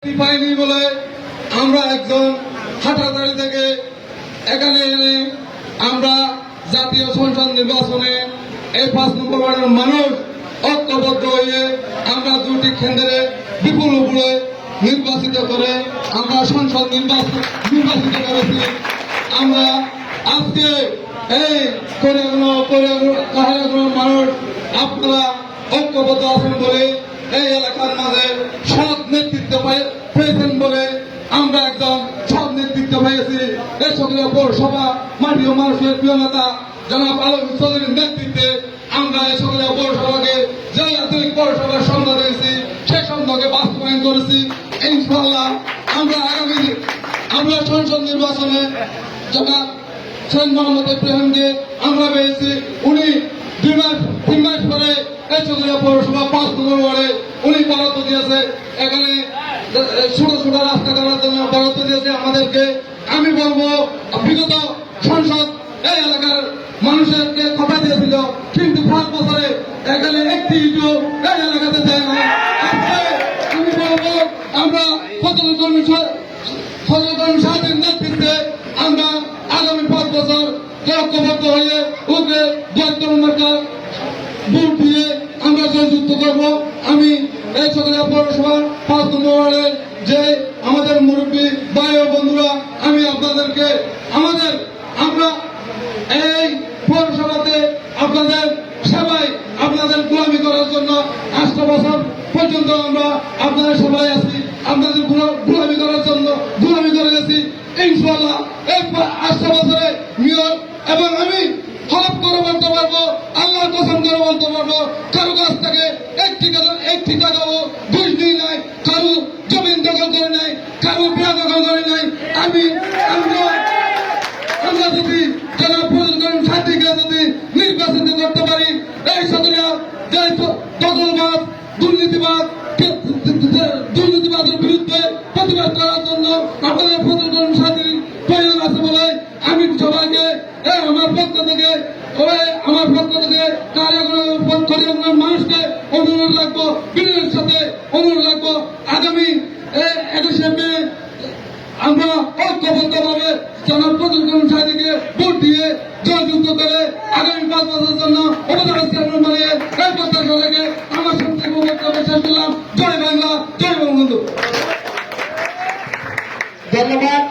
পাইনি বলে আমরা একজন হাটাদারি থেকে এখানে এনে আমরা জাতীয় সংসদ নির্বাচনে এই 5 নম্বর ওয়ার্ডের মানুষ ঐক্যবদ্ধ হয়ে আমরা দুটি কেন্দ্রে বিপুল উপরে নির্বাচিত করে আমরা সংসদ নির্বাচিত করেছি। আমরা আজকে এই কোরিয়াগুলো মানুষ আপনারা ঐক্যবদ্ধ আছেন বলে এই এলাকার মাঝে সৎ নেতৃত্ব পেয়েছেন বলে আমরা একদম সৎ নেতৃত্ব পেয়েছি। এই সকলের পৌরসভা মাটি ও মানুষের প্রিয় নেতা জনাব আলম চৌধুরীর নেতৃত্বে আমরা এই সকলের পৌরসভাকে যে আধুনিক পৌরসভার সংজ্ঞা দিয়েছি সেই সংজ্ঞাকে বাস্তবায়ন করেছি। ইনশাআল্লাহ আমরা আগামী আমরা সংসদ নির্বাচনে জনাব শেখ মোহাম্মদ ইব্রাহিমকে আমরা পেয়েছি। উনি 3 মাস পরে এই চৌধুরী পৌরসভা 5 নম্বর ওয়ার্ডে উনি বরাদ্দ দিয়েছে, এখানে ছোট ছোট রাস্তা করার জন্য বরাদ্দ দিয়েছে আমাদেরকে। আমি বলবো বিগত সংসদ এই এলাকার মানুষেরকে কথা দিয়েছিল, কিন্তু 5 বছরে এখানে একটি ইটও এই এলাকাতে দেয় না। আমি বলবো আমরা ফজলুল কর্মী সাহেবের নেতৃত্বে আমরা আগামী 5 বছর ঐক্যবদ্ধ হয়ে ওকে 72 নম্বর ভোট দিয়ে আমরা জয়যুক্ত করবো। আমি এই সকলের পৌরসভার 5 নম্বর ওয়ার্ডের যে আমাদের মুরব্বী ভাই ও বন্ধুরা, আমি আপনাদেরকে আমরা এই পৌরসভাতে আপনাদের সেবায় আপনাদের গোলামি করার জন্য 8 বছর পর্যন্ত আমরা আপনাদের সেবায় আছি, আপনাদের গোলামি করার জন্য গোলামি করে গেছি। ইনশাআল্লাহ এই 8 বছরে মেয়র এবং আমি হলফ করে বলতে পারবো, আল্লাহর কসম করে বলতে পারবো, কারো কাছ থেকে একটি টাকাও ঘুষ নিয়ে নাই, কারো জমিন দখল করে নাই, কারো বিয়া দখল করে নাই। আমরা যদি যারা প্রয়োজন সাথীকে যদি নির্বাচিত করতে পারি, এই সকলের যে দখলবাদ দুর্নীতিবাদের বিরুদ্ধে প্রতিবাদ করার জন্য আপনাদের প্রয়োজন সাথীর প্রয়োজন আছে বলে আমি সবাইকে আমার পক্ষ থেকে কারিগরের মানুষকে অনুরোধ রাখবো, বিনয়ের সাথে অনুরোধ রাখবো, আগামী 21শে মে আমরা ঐক্যবদ্ধভাবে জনাব ফজলুল সাহেবকে ভোট দিয়ে জয়যুক্ত করে আগামী 5 বছরের জন্য উপজেলা চেয়ারম্যান বানিয়ে এই প্রত্যাশা রেখে আমার সংক্ষিপ্ত বক্তব্য শেষ করলাম। জয় বাংলা, জয় বঙ্গবন্ধু। ধন্যবাদ।